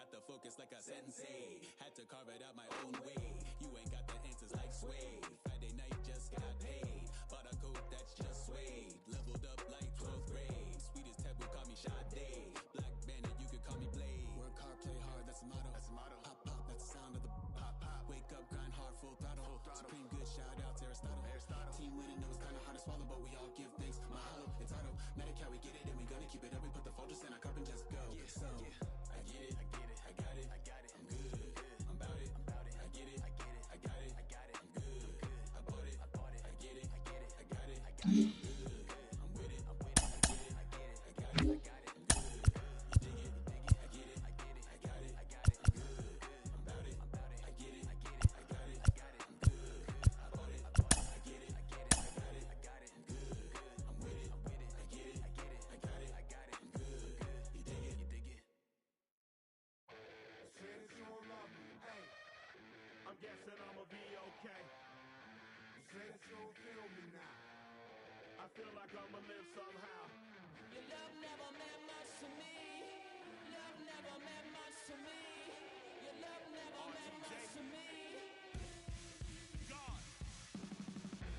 got the focus like a sensei. Had to carve it out my own way. You ain't got the answers like Sway. Friday night just got paid. Bought a coat that's just suede. Leveled up like 12th grade. Sweetest taboo call me Sade. Black Bandit, you could call me Blade. Work hard, play hard, that's the motto. Pop, pop, that's the sound of the pop, pop. Wake up, grind hard, full throttle. Supreme good, shout out to Aristotle. Team winning, know it's kinda hard to swallow, but we all give thanks. Mahalo, it's auto. Medicare, we get it, and we gonna keep it up. We put the focus in our cup and just go. So, I get it, I got it, I'm good, I'm about it, I get it, I got it, I'm good, I bought it, I get it, I got it, I'm good, I'm with it, I get it, I got it, I'm good, you dig it, I get it, I got it, I'm good, I'm about it, I get it, I got it, I'm good, I bought it, I get it, I got it, I'm good, I'm with it, I get it, I got it, I'm good, you dig it. I'm guessing I'ma be okay. Say that you don't feel me now. I feel like I'ma live somehow. Your love never meant much to me. Love never meant much to me. Your love never meant much to me. God.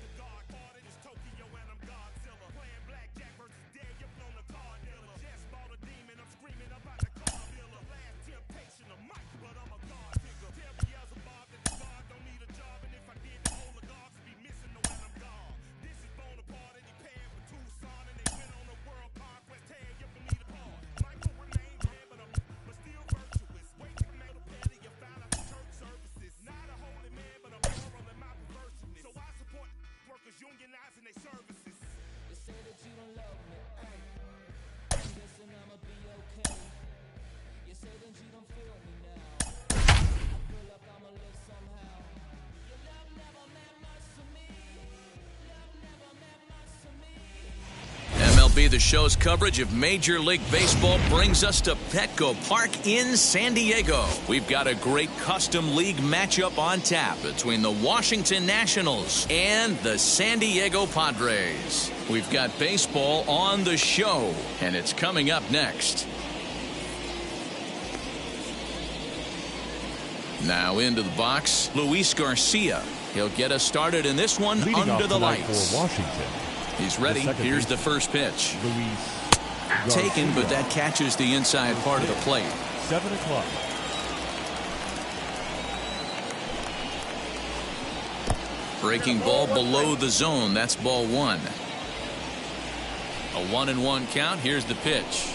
The God party is Tokyo and I'm Godzilla. Playing blackjack versus Daniel on the car dealer. Just bought a demon, I'm screaming about the car dealer. Last temptation of Mike, but I'm a God digger. Tell me as a Bob that the God don't need a job, and if I did, the oligarchs would be missing the when I'm gone. This is Bonaparte and he paired with Tucson, and they went on a world conquest. Tear you for me to part. Michael remained dead, but still virtuous. Wait for metal petty, you found out the church services. Not a holy man, but a moral in my perverseness. So I support workers unionizing their services. You say that you don't love me. I'm guessing I'ma be okay. You say that you don't feel me now. I feel like I'ma live somehow. Your love never meant much to me. Love never meant much to me. MLB The Show's coverage of Major League Baseball brings us to Petco Park in San Diego. We've got a great custom league matchup on tap between the Washington Nationals and the San Diego Padres. We've got baseball on the show, and it's coming up next. Now into the box, Luis Garcia. He'll get us started in this one Leading under off the tonight lights. for Washington. He's ready. Here's the first pitch. Luis Taken, but that catches the inside part of the plate. 7 o'clock. Breaking ball below the zone. That's ball one. A 1-1 count. Here's the pitch.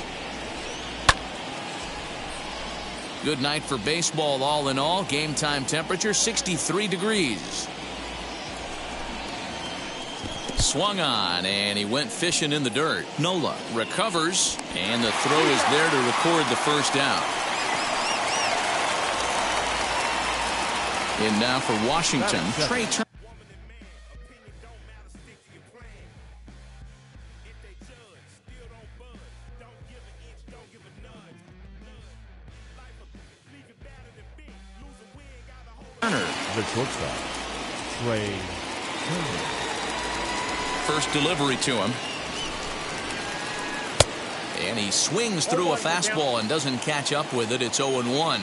Good night for baseball all in all. Game time temperature 63 degrees. Swung on, and he went fishing in the dirt. Nola recovers, and the throw is there to record the first out. And now for Washington, Trey Turner. The shortstop, Trey Turner. First delivery to him. And he swings through a fastball and doesn't catch up with it. It's 0-1.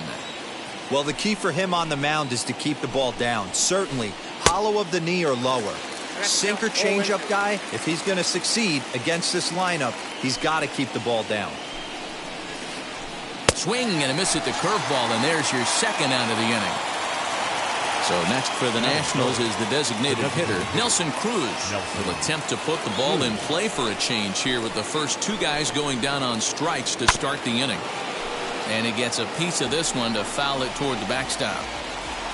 Well, the key for him on the mound is to keep the ball down. Certainly, hollow of the knee or lower. Sinker changeup guy, if he's going to succeed against this lineup, he's got to keep the ball down. Swing and a miss at the curveball, and there's your second out of the inning. So next for the Nationals is the designated hitter, Nelson Cruz. Will attempt to put the ball in play for a change here with the first two guys going down on strikes to start the inning. And he gets a piece of this one to foul it toward the backstop.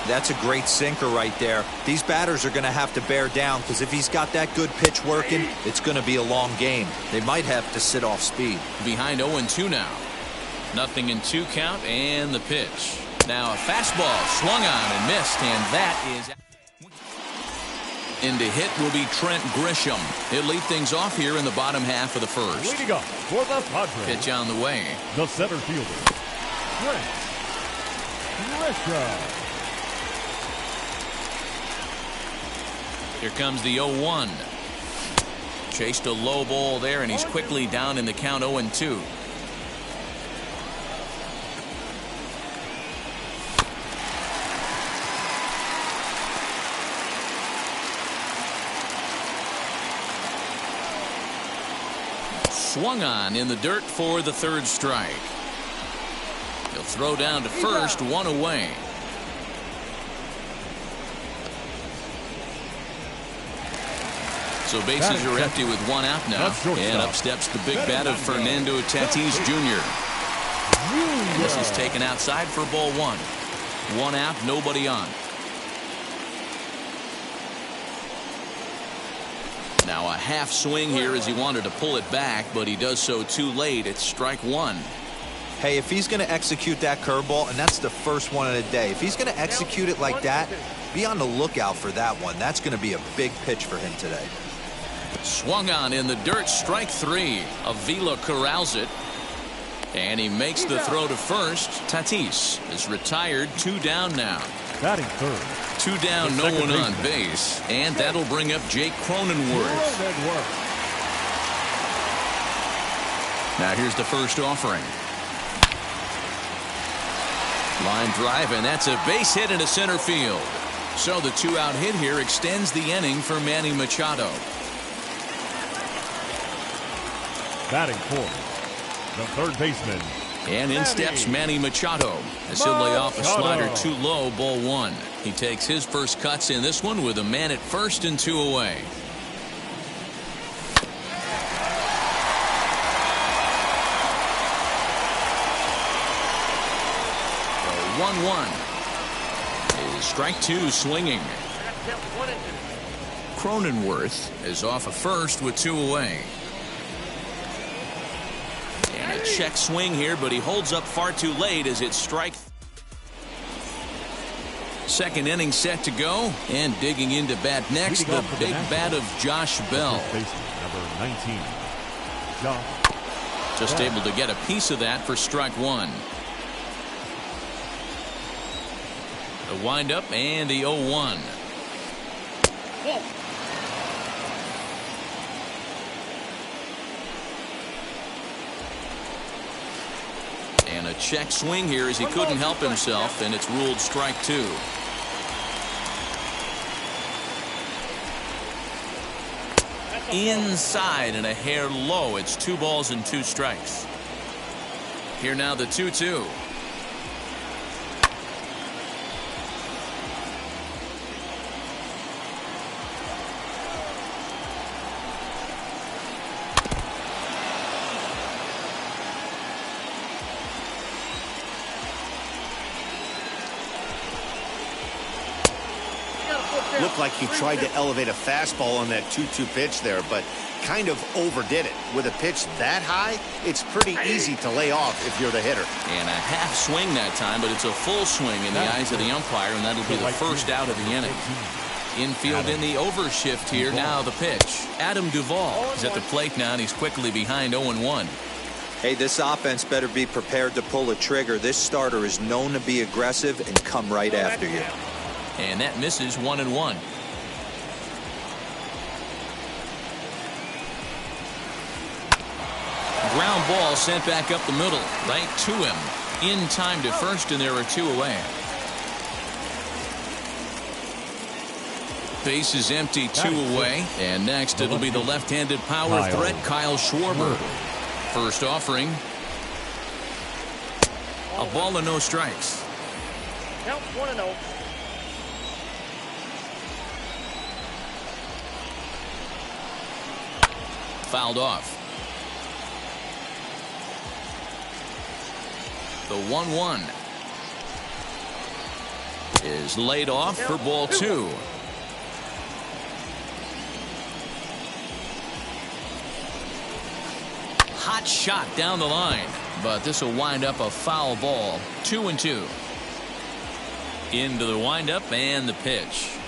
That's a great sinker right there. These batters are going to have to bear down because if he's got that good pitch working, it's going to be a long game. They might have to sit off speed. Behind 0-2 now. Nothing in 2 count, and the pitch. Now a fastball swung on and missed, and that is into hit will be Trent Grisham. He'll lead things off here in the bottom half of the first. Leading up for the Padres. Pitch on the way. The center fielder, Trent Grisham. Here comes the 0-1. Chased a low ball there, and he's quickly down in the count 0-2. Swung on in the dirt for the third strike. He'll throw down to first, one away. So bases are empty with one out now. And up steps the big bat of Fernando Tatis Jr. And this is taken outside for ball one. One out, nobody on. Now a half swing here as he wanted to pull it back, but he does so too late. It's strike one. Hey, if he's going to execute that curveball, and that's the first one of the day, if he's going to execute it like that, be on the lookout for that one. That's going to be a big pitch for him today. Swung on in the dirt, strike three. Avila corrals it. And he makes the throw to first. Tatis is retired, 2 down now. Batting third. 2 down, no one on base. And that'll bring up Jake Cronenworth. Now here's the first offering. Line drive, and that's a base hit into center field. So the 2-out hit here extends the inning for Manny Machado. Batting fourth, the third baseman. And in steps Manny Machado as he'll lay off a slider too low, ball one. He takes his first cuts in this one with a man at first and 2 away. The 1-1 is strike two swinging. Cronenworth is off a first with 2 away. And a check swing here, but he holds up far too late as it's strike. Second inning set to go, and digging into bat next, the big bat of Josh Bell. Number 19, Josh. Just able to get a piece of that for strike one. The windup and the 0-1. And a check swing here as he couldn't help himself, and it's ruled strike two. Inside and a hair low. It's 2 balls and 2 strikes. Here now the 2-2. Looked like he tried to elevate a fastball on that 2-2 pitch there, but kind of overdid it. With a pitch that high, it's pretty easy to lay off if you're the hitter. And a half swing that time, but it's a full swing in the eyes of the umpire, and that'll be the first out of the inning. Infield in the overshift here. Now the pitch. Adam Duvall is at the plate now, and he's quickly behind 0-1. Hey, this offense better be prepared to pull a trigger. This starter is known to be aggressive and come right after you. And that misses 1-1. Ground ball sent back up the middle, right to him. In time to first, and there are 2 away. Base is empty, 2 away. And next it'll be the left-handed power threat, Kyle Schwarber. First offering. A ball and no strikes. Count 1-0. Fouled off. The 1-1 is laid off for ball 2. Hot shot down the line, but this will wind up a foul ball. 2-2. Into the windup and the pitch.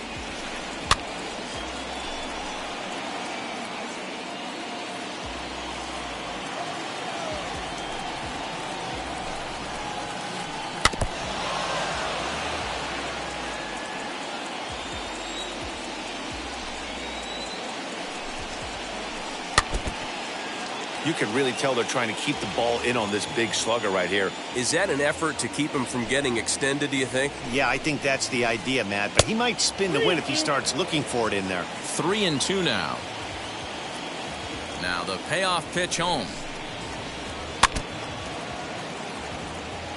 You can really tell they're trying to keep the ball in on this big slugger right here. Is that an effort to keep him from getting extended, do you think? Yeah, I think that's the idea, Matt. But he might spin the win if he starts looking for it in there. 3-2 now. Now the payoff pitch home.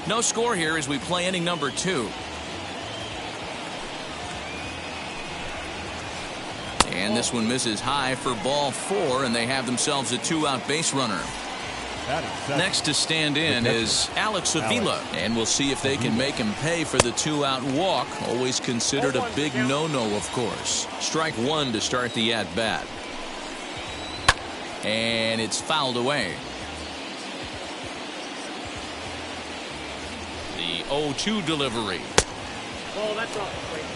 No score here as we play inning number 2. And this one misses high for ball 4, and they have themselves a 2-out base runner. Next to stand in is Alex Avila, and we'll see if they can make him pay for the 2-out walk. Always considered a big no-no, of course. Strike 1 to start the at-bat. And it's fouled away. The 0-2 delivery.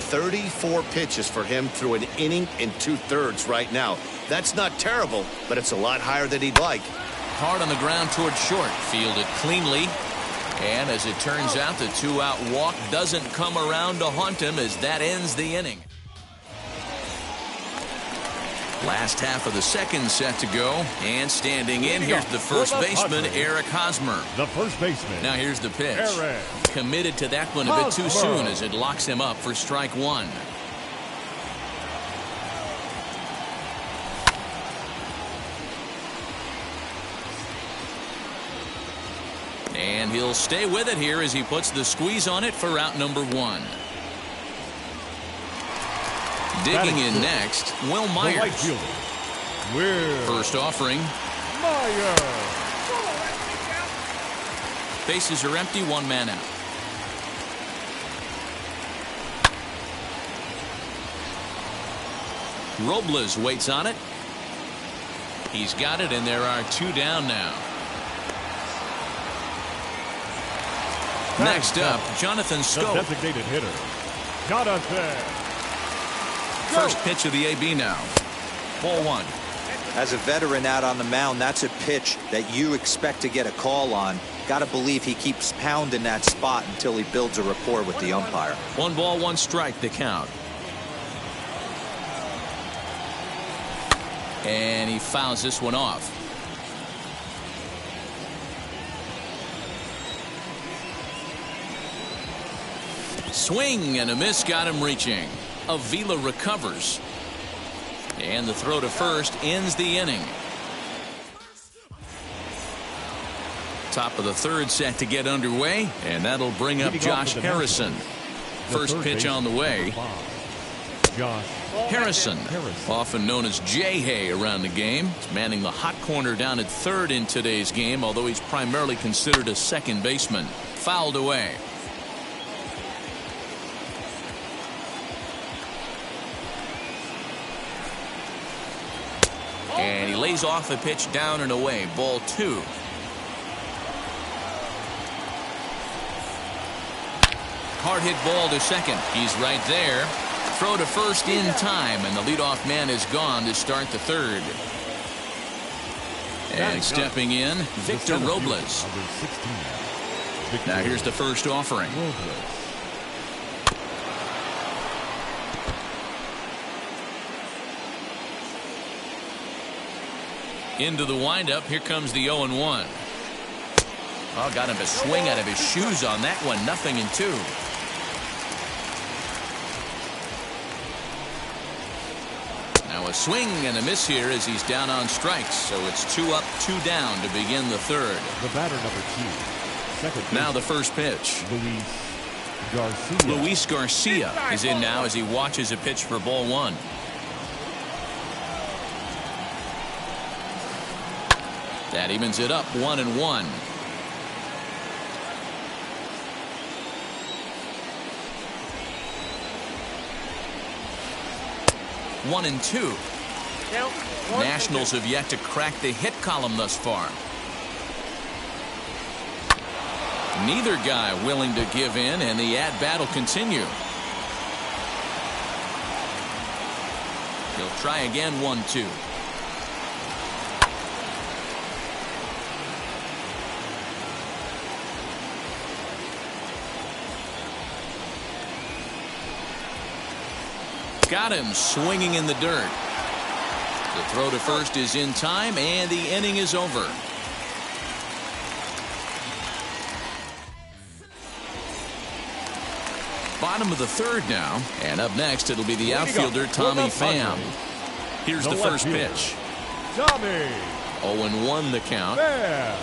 34 pitches for him through an inning and 2/3 right now. That's not terrible, but it's a lot higher than he'd like. Hard on the ground toward short. Fielded cleanly. And as it turns out, the 2-out walk doesn't come around to haunt him as that ends the inning. Last half of the second set to go. And standing in, here's the first baseman, Eric Hosmer. The first baseman. Now here's the pitch. Eric Committed to that one a bit too soon as it locks him up for strike 1. And he'll stay with it here as he puts the squeeze on it for out number 1. Digging in next, Will Myers. The right fielder, Will First offering. Myers. Bases are empty, 1 man out. Robles waits on it. He's got it, and there are 2 down now. Next up, Jonathan The Scope. designated hitter, Jonathan. First pitch of the AB now. Ball 1. As a veteran out on the mound, that's a pitch that you expect to get a call on. Got to believe he keeps pounding that spot until he builds a rapport with the umpire. 1 ball, 1 strike to count. And he fouls this one off. Swing and a miss got him reaching. Avila recovers. And the throw to first ends the inning. Top of the third set to get underway, and that'll bring up Josh Harrison. First pitch on the way. Josh Harrison, often known as J-Hay around the game. He's manning the hot corner down at third in today's game, although he's primarily considered a second baseman. Fouled away. And he lays off the pitch down and away. Ball 2. Hard hit ball to second. He's right there. Throw to first in time, and the leadoff man is gone to start the third. And stepping in, Victor Robles. Now here's the first offering. Into the windup. Here comes the 0-1. Oh, got him a swing out of his shoes on that one. 0-2. Now a swing and a miss here as he's down on strikes. So it's 2 up, 2 down to begin the third. The batter number 2. Second. Now the first pitch. Luis Garcia is in now as he watches a pitch for ball 1. That evens it up 1-1. One and 2. Nationals have yet to crack the hit column thus far. Neither guy willing to give in, and the at-bat will continue. He'll try again. 1-2. Got him swinging in the dirt. The throw to first is in time, and the inning is over. Bottom of the third now, and up next it'll be the outfielder Tommy Pham. Here's the first pitch. Tommy. 0-1 the count. Bear.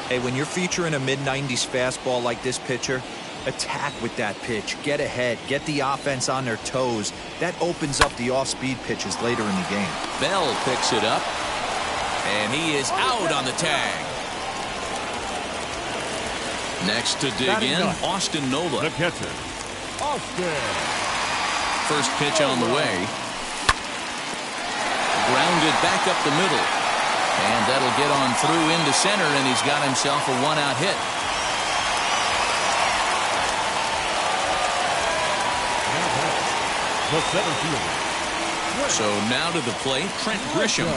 Hey, when you're featuring a mid-90s fastball like this pitcher, attack with that pitch. Get ahead. Get the offense on their toes. That opens up the off-speed pitches later in the game. Bell picks it up. And he is out on the tag. Next to dig in, Austin Nola. The catcher, Austin. First pitch on the way. Grounded back up the middle. And that'll get on through into center, and he's got himself a one-out hit. The center fielder. So now to the plate, Trent Grisham.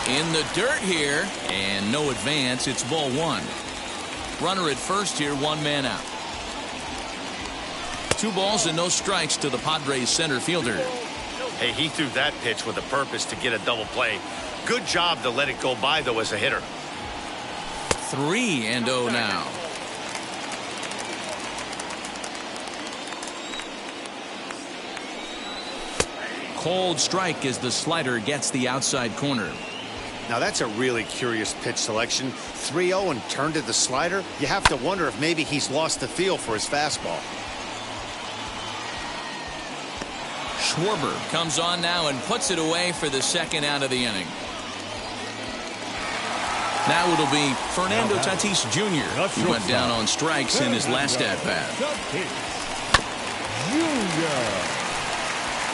In the dirt here, and no advance. It's ball one. Runner at first here, one man out. 2 balls and no strikes to the Padres center fielder. Hey, he threw that pitch with a purpose to get a double play. Good job to let it go by, though, as a hitter. 3-0 now. Cold strike as the slider gets the outside corner. Now, that's a really curious pitch selection. 3-0 and turned to the slider. You have to wonder if maybe he's lost the feel for his fastball. Schwarber comes on now and puts it away for the second out of the inning. Now it'll be Fernando Tatis Jr. who went down on strikes in his last at-bat.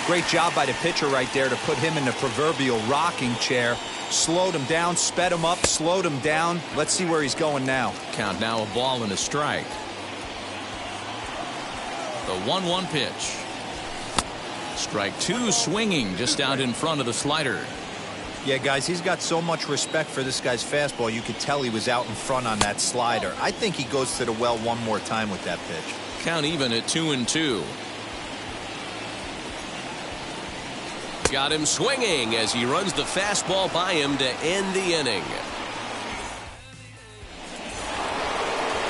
Great job by the pitcher right there to put him in the proverbial rocking chair. Slowed him down, sped him up, slowed him down. Let's see where he's going now. Count now a ball and a strike. The 1-1 pitch. Strike 2 swinging just out in front of the slider. Yeah, guys, he's got so much respect for this guy's fastball. You could tell he was out in front on that slider. I think he goes to the well one more time with that pitch. Count even at 2-2. Got him swinging as he runs the fastball by him to end the inning.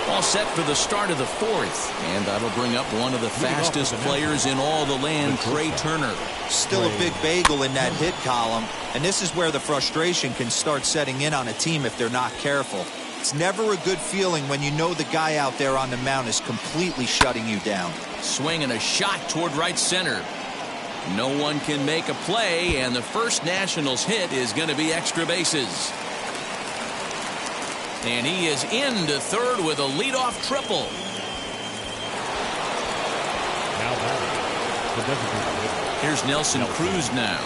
All set for the start of the 4th, and that'll bring up one of the fastest players in all the land, Trey Turner. Still a big bagel in that hit column, and this is where the frustration can start setting in on a team if they're not careful. It's never a good feeling when you know the guy out there on the mound is completely shutting you down. Swing and a shot toward right center. No one can make a play, and the first Nationals hit is going to be extra bases. And he is into third with a leadoff triple. Here's Nelson Cruz now.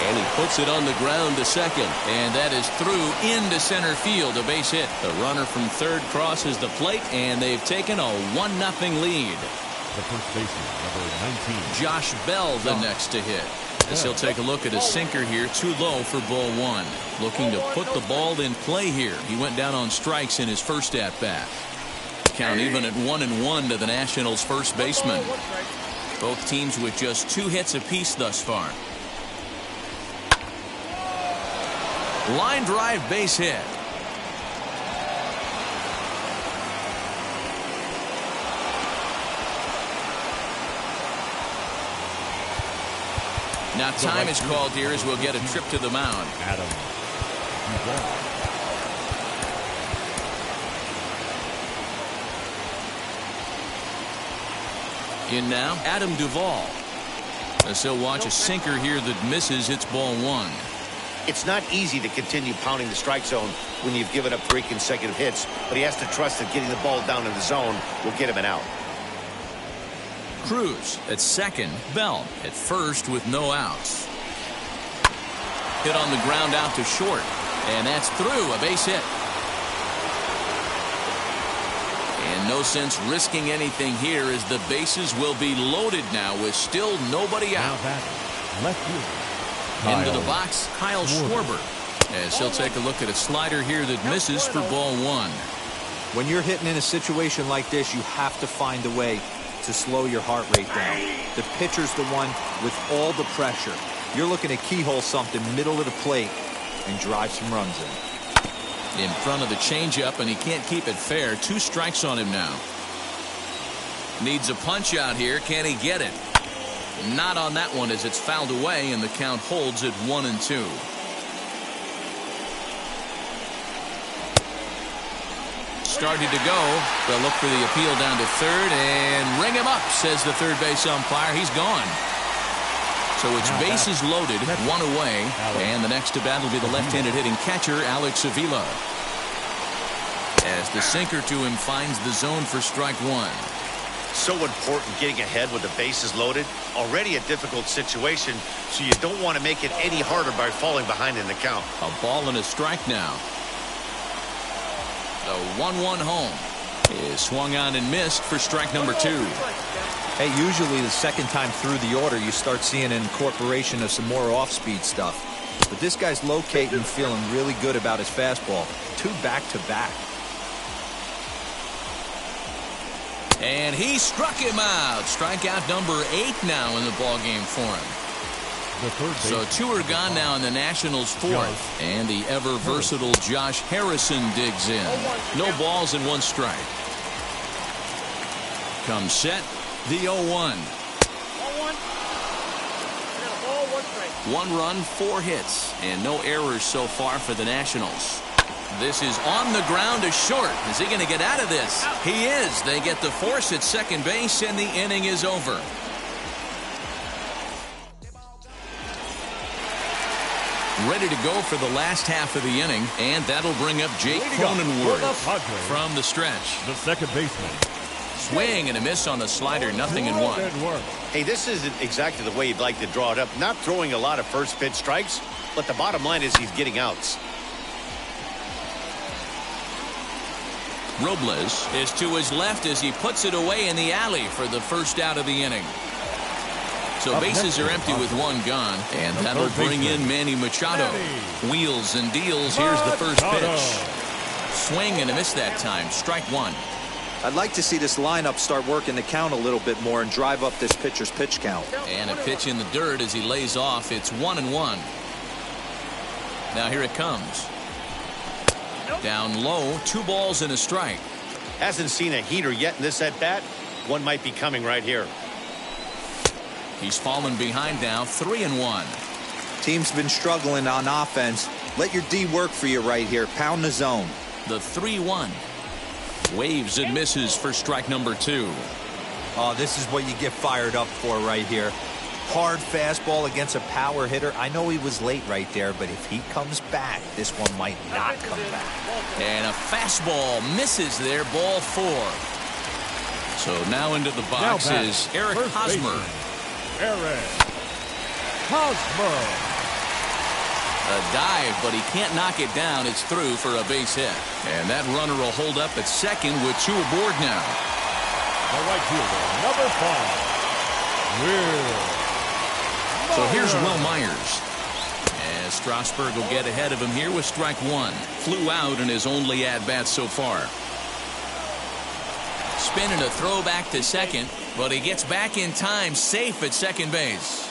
And he puts it on the ground to second. And that is through into center field, a base hit. The runner from third crosses the plate, and they've taken a 1-0 lead. The first baseman, number 19. Josh Bell the next to hit. As he'll take a look at his sinker here, too low for ball one. Looking to put the ball in play here. He went down on strikes in his first at-bat. Count even at 1-1 to the Nationals' first baseman. Both teams with just 2 hits apiece thus far. Line drive base hit. Now time is called here as we'll get a trip to the mound. Adam. In now, Adam Duvall. As he'll watch a sinker here that misses. It's ball one. It's not easy to continue pounding the strike zone when you've given up 3 consecutive hits, but he has to trust that getting the ball down in the zone will get him an out. Cruz at second, Bell at first with no outs. Hit on the ground out to short, and that's through, a base hit. And no sense risking anything here as the bases will be loaded now with still nobody out. Left field. Into the box, Kyle Schwarber. As he'll take a look at a slider here that misses for ball one. When you're hitting in a situation like this, you have to find a way to slow your heart rate down. The pitcher's the one with all the pressure. You're looking to keyhole something middle of the plate and drive some runs in front of the changeup, and he can't keep it fair. 2 strikes on him now. Needs a punch out here. Can he get it? Not on that one as it's fouled away, and the count holds at 1-2. Started to go. They'll look for the appeal down to third and ring him up, says the third base umpire. He's gone. So it's bases loaded, one away, and the next to bat will be the left-handed hitting catcher, Alex Avila. As the sinker to him finds the zone for strike one. So important getting ahead with the bases loaded. Already a difficult situation, so you don't want to make it any harder by falling behind in the count. A ball and a strike now. The 1-1 home is swung on and missed for strike number 2. Hey, usually the second time through the order, you start seeing an incorporation of some more off-speed stuff. But this guy's locating, feeling really good about his fastball. 2 back-to-back. And he struck him out. Strikeout number 8 now in the ballgame for him. So 2 are gone now in the Nationals' 4th. And the ever-versatile Josh Harrison digs in. No balls and 1 strike. Comes set, the 0-1. 1 run, 4 hits, and no errors so far for the Nationals. This is on the ground to short. Is he going to get out of this? He is. They get the force at second base, and the inning is over. Ready to go for the last half of the inning, and that'll bring up Jake Cronenworth from the stretch. The second baseman. Swing and a miss on the slider, 0-1. Hey, this isn't exactly the way you'd like to draw it up. Not throwing a lot of first pitch strikes, but the bottom line is he's getting outs. Robles is to his left as he puts it away in the alley for the first out of the inning. So bases are empty with 1 gone, and that'll bring in Manny Machado. Wheels and deals. Here's the first pitch. Swing and a miss that time. Strike 1. I'd like to see this lineup start working the count a little bit more and drive up this pitcher's pitch count. And a pitch in the dirt as he lays off. It's 1-1. Now here it comes. Down low, 2 balls and a strike. Hasn't seen a heater yet in this at-bat. One might be coming right here. He's fallen behind now, 3-1. Team's been struggling on offense. Let your D work for you right here. Pound the zone. The 3-1. Waves and misses for strike number 2. Oh, this is what you get fired up for right here. Hard fastball against a power hitter. I know he was late right there, but if he comes back, this one might not come back. And a fastball misses there, ball 4. So now into the box is Eric Hosmer. Eric Hosmer. A dive, but he can't knock it down. It's through for a base hit. And that runner will hold up at second with 2 aboard now. The right fielder, number 5. Will. So here's Will Myers. As Strasburg will get ahead of him here with strike 1. Flew out in his only at-bat so far. Spinning a throw back to second, but he gets back in time, safe at second base.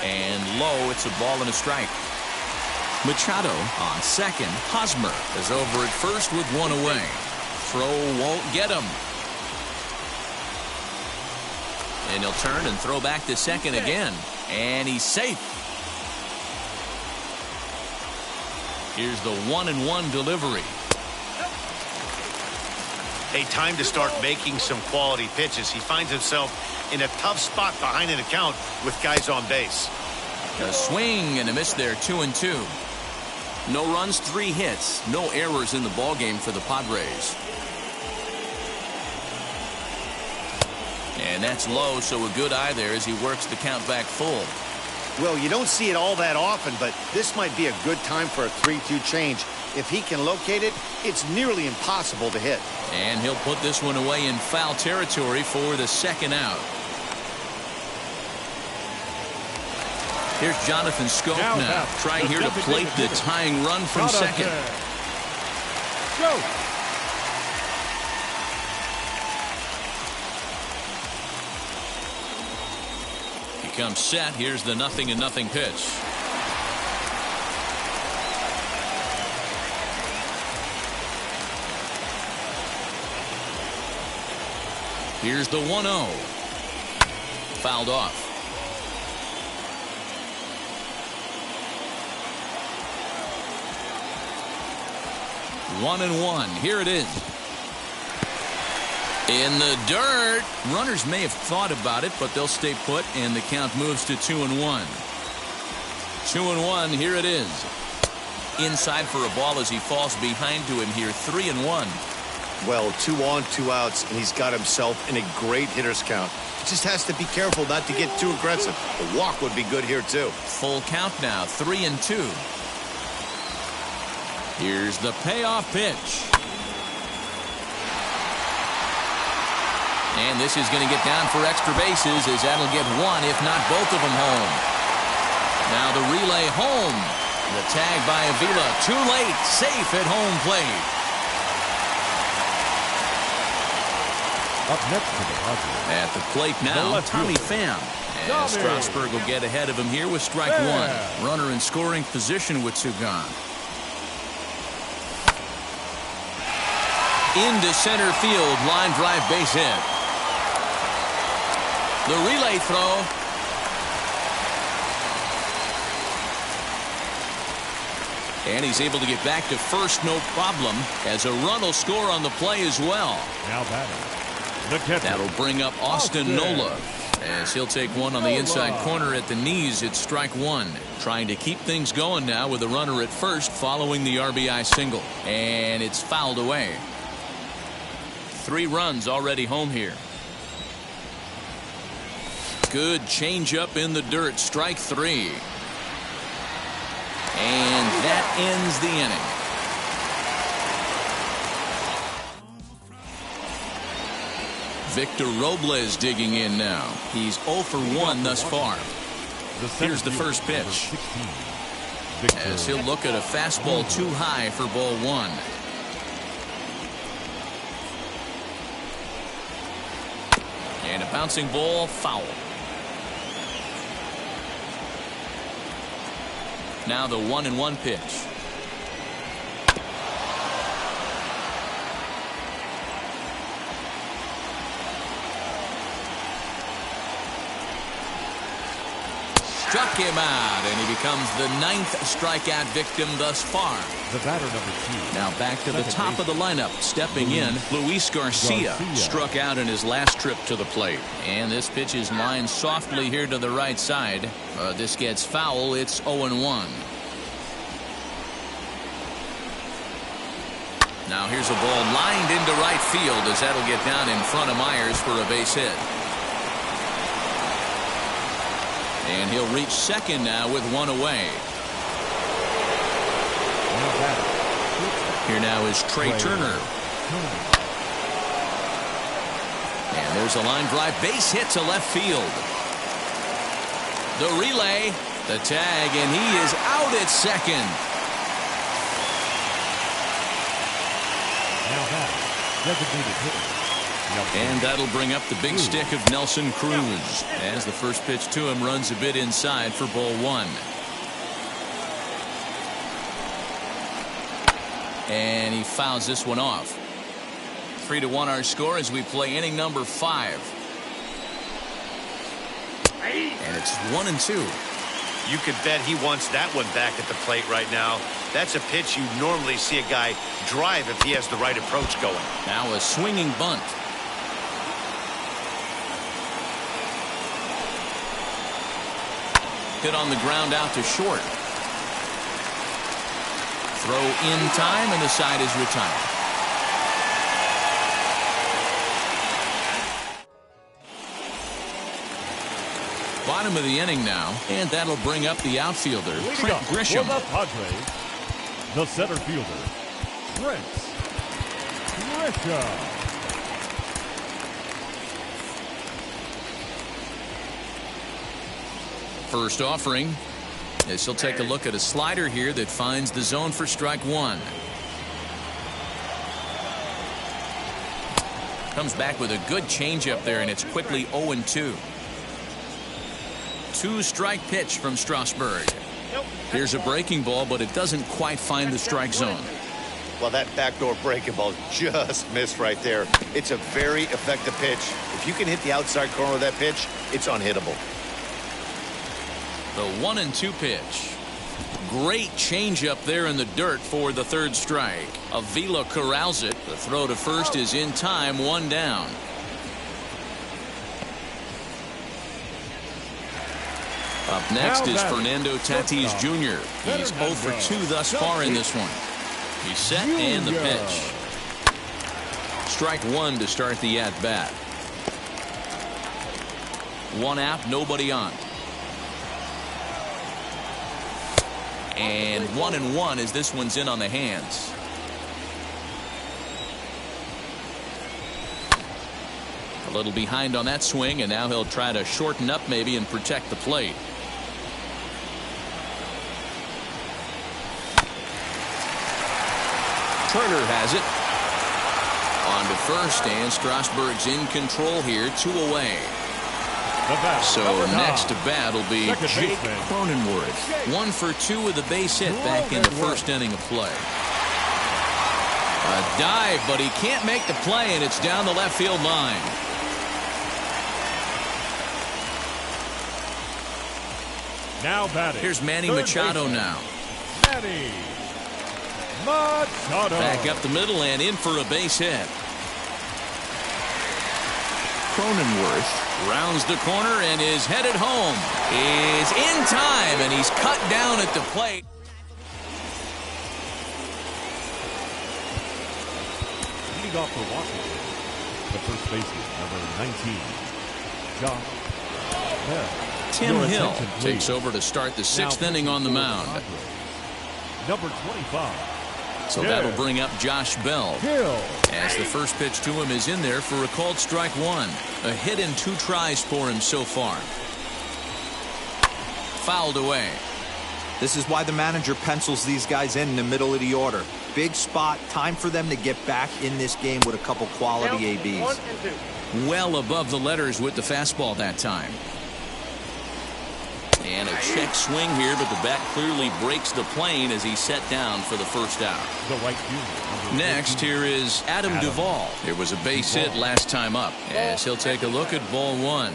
And low, it's a ball and a strike. Machado on second. Hosmer is over at first with 1 away. Throw won't get him. And he'll turn and throw back to second again. And he's safe. Here's the 1-1 delivery. Hey, time to start making some quality pitches. He finds himself in a tough spot behind an account with guys on base. A swing and a miss there, 2-2. No runs, 3 hits. No errors in the ballgame for the Padres. And that's low, so a good eye there as he works the count back full. Well, you don't see it all that often, but this might be a good time for a 3-2 change. If he can locate it, it's nearly impossible to hit. And he'll put this one away in foul territory for the second out. Here's Jonathan Scope now, trying here to plate the tying run from second. Go. Comes set. Here's the 0-0 pitch. Here's the 1-0. Fouled off. 1-1. Here it is. In the dirt. Runners may have thought about it, but they'll stay put, and the count moves to 2-1. 2-1. Here it is. Inside for a ball as he falls behind to him here. 3-1. Well, 2 on, 2 outs, and he's got himself in a great hitter's count. He just has to be careful not to get too aggressive. A walk would be good here, too. Full count now. 3-2. Here's the payoff pitch. And this is going to get down for extra bases as that'll get one, if not both of them home. Now the relay home. The tag by Avila. Too late. Safe at home plate. Up next to the Padres. At the plate now, Tommy Pham. And Strasburg will get ahead of him here with strike one. Runner in scoring position with 2 gone. Into center field. Line drive base hit. The relay throw. And he's able to get back to first, no problem, as a run will score on the play as well. Now batting, the catcher. That'll bring up Austin Nola, as he'll take one on the inside corner at the knees. It's strike one. Trying to keep things going now with a runner at first following the RBI single. And it's fouled away. 3 runs already home here. Good changeup in the dirt. Strike 3. And that ends the inning. Victor Robles digging in now. He's 0 for 1 thus far. Here's the first pitch. As he'll look at a fastball too high for ball 1. And a bouncing ball, foul. Now the 1-1 pitch. Struck him out, and he becomes the 9th strikeout victim thus far. The batter number 2. Now back to the top of the lineup. Stepping in, Luis Garcia struck out in his last trip to the plate. And this pitch is lined softly here to the right side. This gets foul. It's 0-1. Now here's a ball lined into right field as that'll get down in front of Myers for a base hit. And he'll reach second now with 1 away. Here now is Trey Turner. And there's a line drive base hit to left field. The relay, the tag, and he is out at second. Now that designated hitter. And that'll bring up the big stick of Nelson Cruz as the first pitch to him runs a bit inside for ball 1. And he fouls this one off. 3-1 our score as we play inning number 5. And it's 1-2. You could bet he wants that one back at the plate right now. That's a pitch you normally see a guy drive if he has the right approach going. Now a swinging bunt. Hit on the ground out to short. Throw in time, and the side is retired. Bottom of the inning now, and that'll bring up the outfielder, Trent Grisham. For the Padres, the center fielder, Trent Grisham. First offering, as he'll take a look at a slider here that finds the zone for strike 1. Comes back with a good changeup there, and it's quickly 0-2. 2-strike pitch from Strasburg. Here's a breaking ball, but it doesn't quite find the strike zone. Well, that backdoor breaking ball just missed right there. It's a very effective pitch. If If you can hit the outside corner of that pitch, it's unhittable. The 1-2 pitch. Great changeup there in the dirt for the third strike. Avila corrals it. The throw to first is in time, 1 down. Up next is Fernando Tatis Jr. He's 0 for 2 thus far in this one. He's set and the pitch. Strike 1 to start the at-bat. 1 out, nobody on. And 1-1 as this one's in on the hands. A little behind on that swing, and now he'll try to shorten up maybe and protect the plate. Turner has it. On to first, and Strasburg's in control here, 2 away. So next to bat will be Jake Cronenworth. 1 for 2 with a base hit back in the first inning of play. A dive, but he can't make the play, and it's down the left field line. Now batting. Here's Manny Machado now. Manny Machado. Back up the middle and in for a base hit. Cronenworth rounds the corner and is headed home. Is in time, and he's cut down at the plate. Leading off for Washington, the first baseman, number 19, Josh Bell. Tim Hill takes over to start the 6th inning on the mound. Number 25. So that'll bring up Josh Bell. As the first pitch to him is in there for a called strike 1. A hit in 2 tries for him so far. Fouled away. This is why the manager pencils these guys in the middle of the order. Big spot, time for them to get back in this game with a couple quality ABs. Well above the letters with the fastball that time. And a check swing here, but the bat clearly breaks the plane as he's set down for the first out. Next, here is Adam Duvall. There was a base hit last time up, as he'll take a look at ball 1.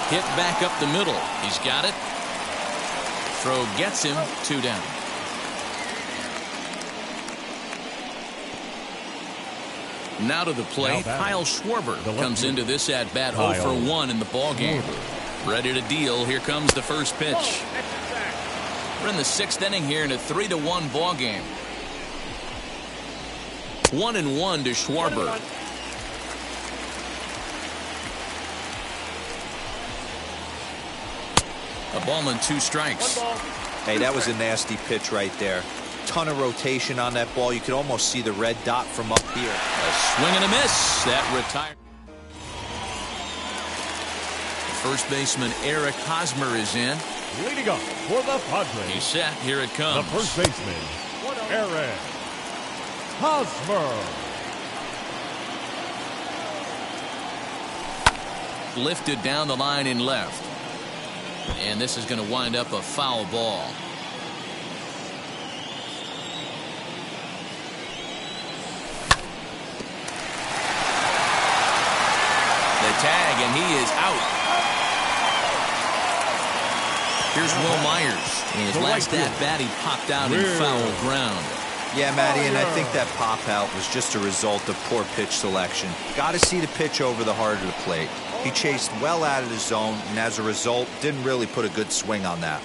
Hit back up the middle. He's got it. Throw gets him, 2 down. Now to the plate, Kyle Schwarber comes into this at-bat 0 for 1 in the ballgame. Ready to deal. Here comes the first pitch. We're in the 6th inning here in a 3-1 ballgame. 1-1 to Schwarber. A ball and 2 strikes. Hey, that was a nasty pitch right there. Ton of rotation on that ball. You could almost see the red dot from up here. A swing and a miss. That retired. First baseman Eric Hosmer is in. Leading up for the Padres. He's set. Here it comes. The first baseman, Eric Hosmer. Lifted down the line in left. And this is going to wind up a foul ball. Tag, and he is out. Here's Will Myers. In his last at-bat, he popped out in foul ground. Yeah, Matty, and I think that pop-out was just a result of poor pitch selection. Got to see the pitch over the heart of the plate. He chased well out of the zone, and as a result, didn't really put a good swing on that.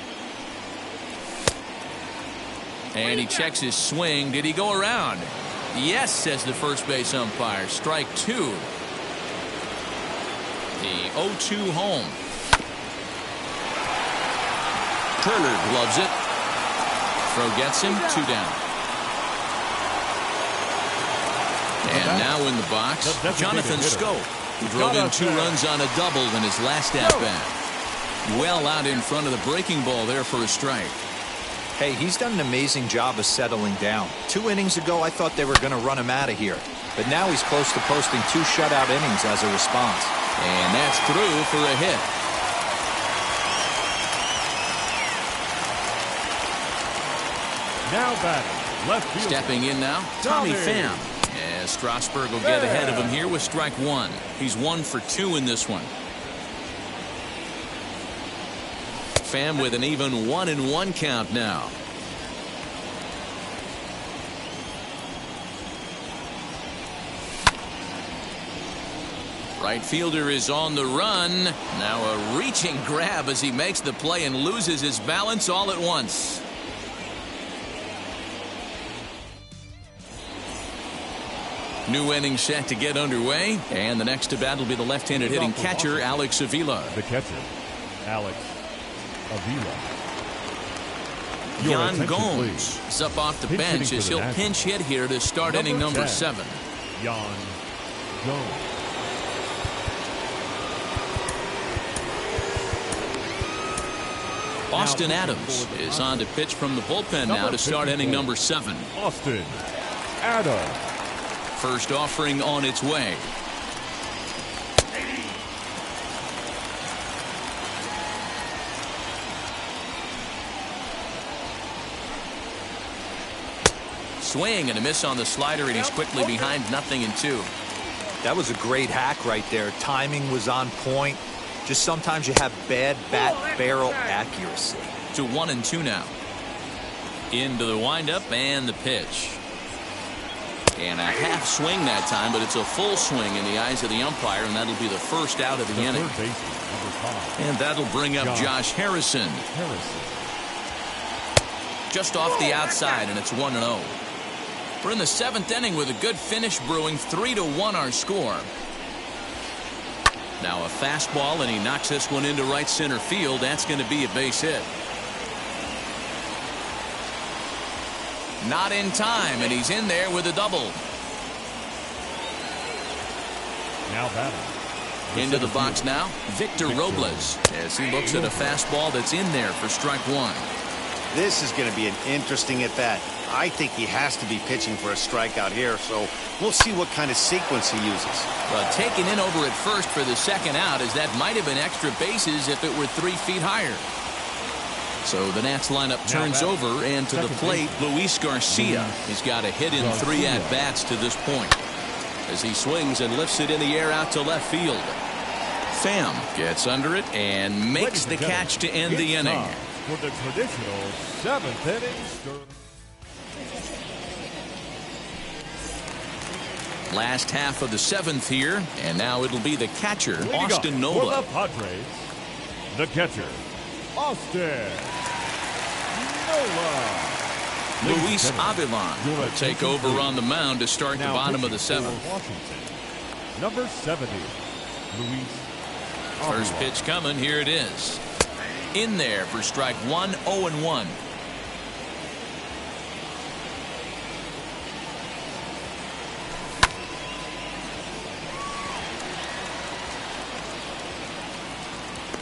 And he checks his swing. Did he go around? Yes, says the first base umpire. Strike 2. The 0-2 home. Turner gloves it. Throw gets him, 2 down. And now in the box, Jonathan Scope, who drove in 2 runs on a double in his last at-bat. Well out in front of the breaking ball there for a strike. Hey, he's done an amazing job of settling down. 2 innings ago, I thought they were going to run him out of here. But now he's close to posting 2 shutout innings as a response. And that's through for a hit. Now batting, Left field. Stepping in now, Tommy Pham. As Strasburg will get ahead of him here with strike one. He's 1 for 2 in this one. Pham with an even 1-1 count now. Right fielder is on the run. Now a reaching grab as he makes the play and loses his balance all at once. New inning set to get underway, and the next to bat will be the left-handed hitting catcher Alex Avila. The catcher, Alex Avila. Yan Gomes is up off the bench as he'll pinch hit here to start inning number 7. Yan Gomes. Austin Adams is on to pitch from the bullpen now to start inning number 7. Austin Adams. First offering on its way. Swing and a miss on the slider, and he's quickly behind 0-2. That was a great hack right there. Timing was on point. Just sometimes you have bad bat barrel accuracy. To 1-2 now. Into the windup and the pitch. And a half swing that time, but it's a full swing in the eyes of the umpire, and that'll be the first out of the inning. And that'll bring up Josh Harrison. Just off the outside, and it's 1-0. We're in the 7th inning with a good finish brewing. 3-1 our score. Now a fastball, and he knocks this one into right center field. That's going to be a base hit. Not in time, and he's in there with a double. Now batting. Into the box now, Victor Robles, as he looks at a fastball that's in there for strike 1. This is going to be an interesting at bat. I think he has to be pitching for a strikeout here, so we'll see what kind of sequence he uses. Well, taken in over at first for the second out, as that might have been extra bases if it were 3 feet higher. So the Nats lineup turns over, and to the plate, Luis Garcia. He's got a hit in 3 at-bats to this point, as he swings and lifts it in the air out to left field. Pham gets under it and makes the catch to end the inning. For the traditional 7th inning. Last half of the 7th here, and now it'll be the catcher, Austin Nola. For the Padres, the catcher, Austin Nola. Luis Avilan will take over on the mound to start the bottom of the 7th. Washington, number 70, Luis Avilan. First pitch coming, here it is. In there for strike 1, 0-1.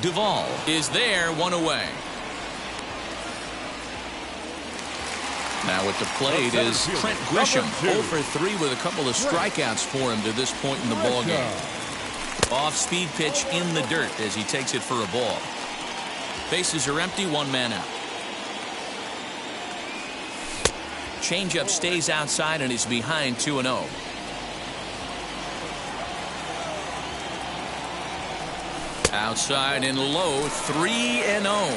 Duvall is there, 1 away. Now at the plate is Trent Grisham, 0 for 3 with a couple of strikeouts for him to this point in the ballgame. Off-speed pitch in the dirt as he takes it for a ball. Bases are empty, 1 man out. Changeup stays outside and is behind 2-0. Outside and low, 3-0.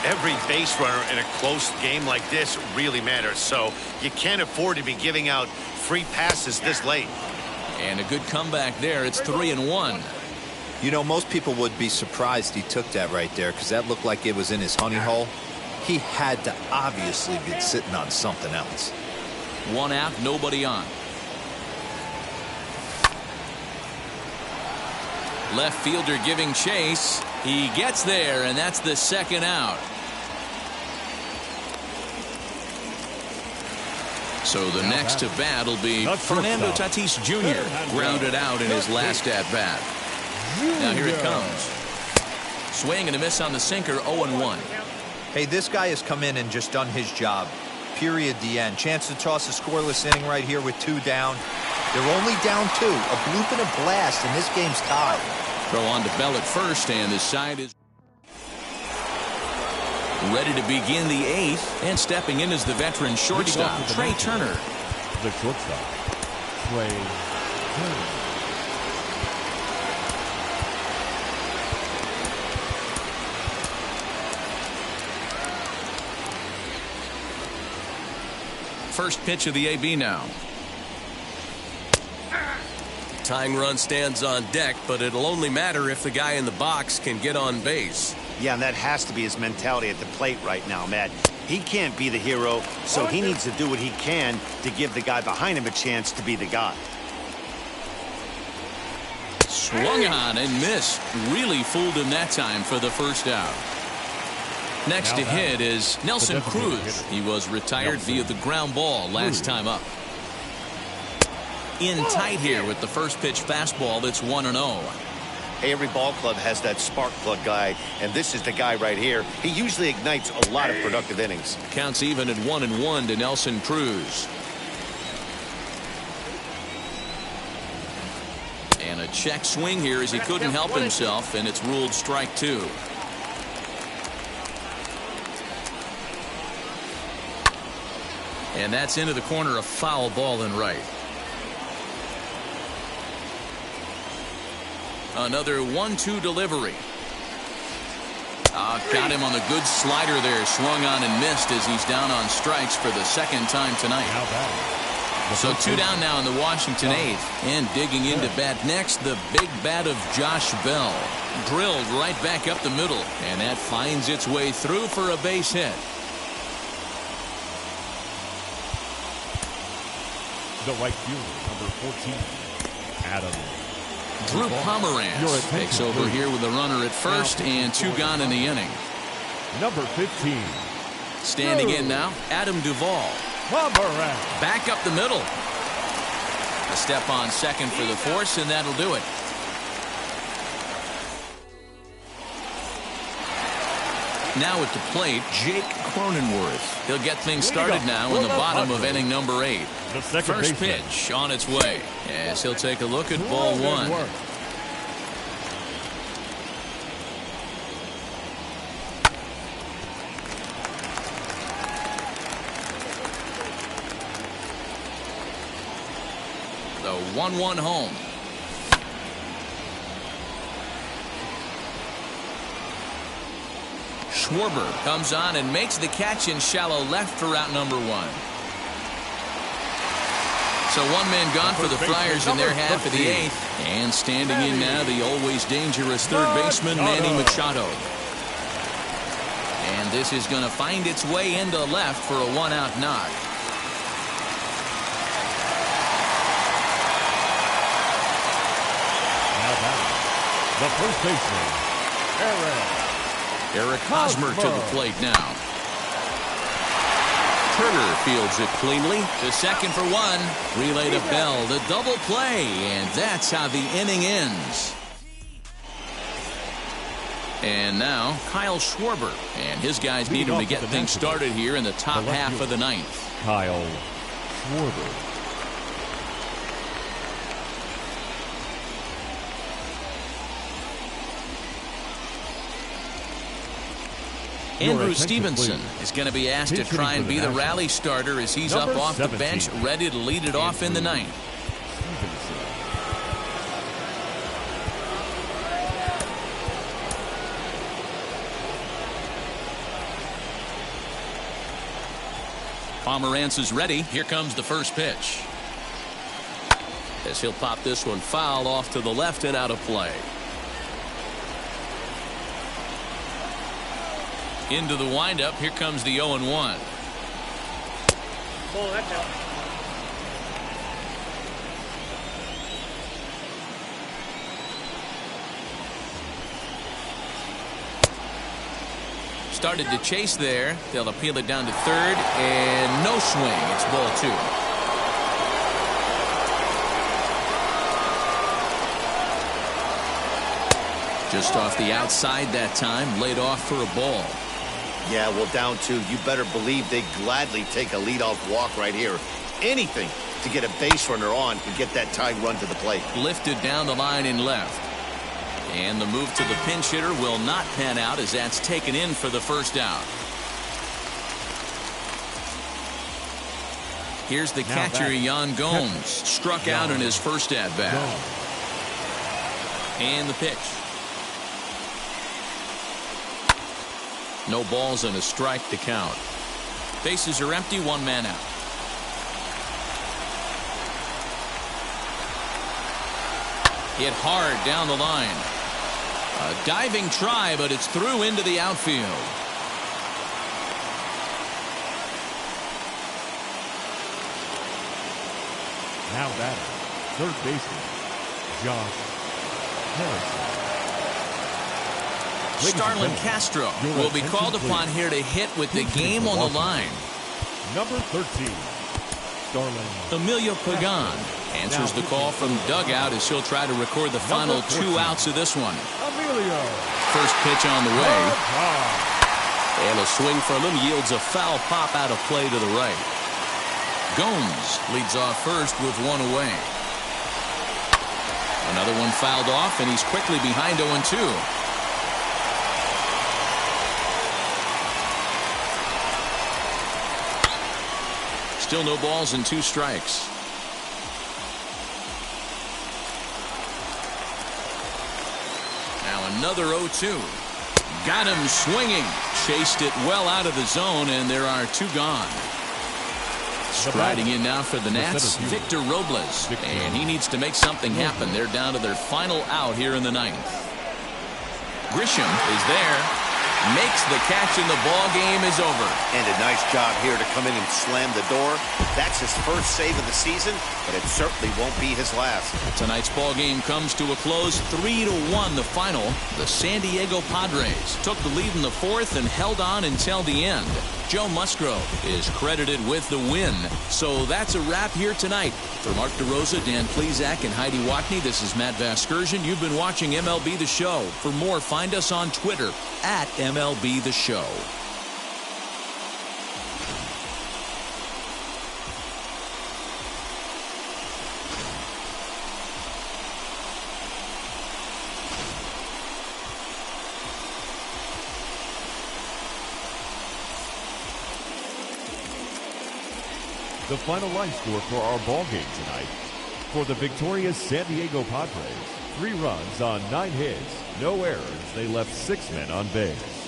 Every base runner in a close game like this really matters, so you can't afford to be giving out free passes this late. And a good comeback there. It's 3-1. You know, most people would be surprised he took that right there, because that looked like it was in his honey hole. He had to obviously be sitting on something else. 1 out, nobody on. Left fielder giving chase. He gets there, and that's the 2nd out. So the next to bat will be Fernando Tatis Jr. grounded out in his last at bat. Now here it comes. Swing and a miss on the sinker, 0-1. Hey, this guy has come in and just done his job. Period. The end. Chance to toss a scoreless inning right here with 2 down. They're only down 2. A bloop and a blast, and this game's tied. Throw on to Bell at first, and the side is Ready to begin the 8th, and stepping in is the veteran shortstop, Trey Turner. The shortstop, Trey Turner. First pitch of the AB now. Tying run stands on deck, but it'll only matter if the guy in the box can get on base. Yeah, and that has to be his mentality at the plate right now, Matt. He can't be the hero, so he needs to do what he can to give the guy behind him a chance to be the guy. Swung on and missed. Really fooled him that time for the first out. Next to hit is Nelson Cruz. He was retired via the ground ball last time up. In tight here with the first pitch fastball that's 1-0. Hey, every ball club has that spark plug guy, and this is the guy right here. He usually ignites a lot of productive innings. Counts even at 1-1 to Nelson Cruz. And a check swing here as he couldn't help himself, and it's ruled strike 2. And that's into the corner, a foul ball and right. Another 1-2 delivery. Got him on the good slider there. Swung on and missed as he's down on strikes for the second time tonight. So 2 down now in the Washington 8th. And digging into bat next, the big bat of Josh Bell. Drilled right back up the middle. And that finds its way through for a base hit. The right fielder, number 14, Adam. Drew Pomeranz takes over here with a runner at first and 2 gone in the inning. Number 15. Standing in now, Adam Duvall. Pomeranz. Back up the middle. A step on second for the force, and that'll do it. Now at the plate, Jake Cronenworth. He'll get things started now in the bottom of inning number 8. First pitch on its way as he'll take a look at ball 1. The 1-1 home. Schwarber comes on and makes the catch in shallow left for out number 1. So 1 man gone for the Friars in their half of the 8th. And standing in now, the always dangerous third baseman, Manny Machado. And this is going to find its way into left for a 1-out knock. The first baseman, Eric Hosmer to the plate now. Turner fields it cleanly to second for 1. Relay to Bell, the double play, and that's how the inning ends. And now Kyle Schwarber, and his guys need him to get things started here in the top half of the 9th. Kyle Schwarber. Andrew Stevenson is going to be asked to try and be the rally starter as he's up off the bench, ready to lead it off in the 9th. Pomeranz is ready. Here comes the first pitch. As he'll pop this one foul off to the left and out of play. Into the windup. Here comes the 0-1. Oh, that's out. Started to chase there. They'll appeal it down to third, and no swing. It's ball 2. Just off the outside that time, laid off for a ball. Yeah, well, down 2, you better believe they'd gladly take a leadoff walk right here. Anything to get a base runner on and get that tying run to the plate. Lifted down the line in left. And the move to the pinch hitter will not pan out as that's taken in for the first out. Here's the Now catcher, back. Yan Gomes. Struck out in his first at-bat. And the pitch. No balls and a strike to count. Bases are empty, one man out. Hit hard down the line. A diving try, but it's through into the outfield. Now batting, third baseman, Josh Harrison. Starlin Castro will be called upon here to hit with the game on the line. Number 13, Starlin. Emilio Pagan answers the call from dugout as he'll try to record the final 2 outs of this one. Emilio. First pitch on the way. And a swing from him yields a foul pop out of play to the right. Gomes leads off first with one away. Another one fouled off, and he's quickly behind 0-2. Still no balls and 2 strikes. Now another 0-2. Got him swinging. Chased it well out of the zone, and there are 2 gone. Striding in now for the Nats, Victor Robles. And he needs to make something happen. They're down to their final out here in the 9th. Grisham is there. Makes the catch, and the ball game is over. And a nice job here to come in and slam the door. That's his first save of the season, but it certainly won't be his last. Tonight's ball game comes to a close, 3-1 the final. The San Diego Padres took the lead in the 4th and held on until the end. Joe Musgrove is credited with the win. So that's a wrap here tonight. For Mark DeRosa, Dan Plesac, and Heidi Watney, this is Matt Vasgersian. You've been watching MLB The Show. For more, find us on Twitter at MLB The Show. The final line score for our ball game tonight. For the victorious San Diego Padres, 3 runs on 9 hits, no errors. They left 6 men on base.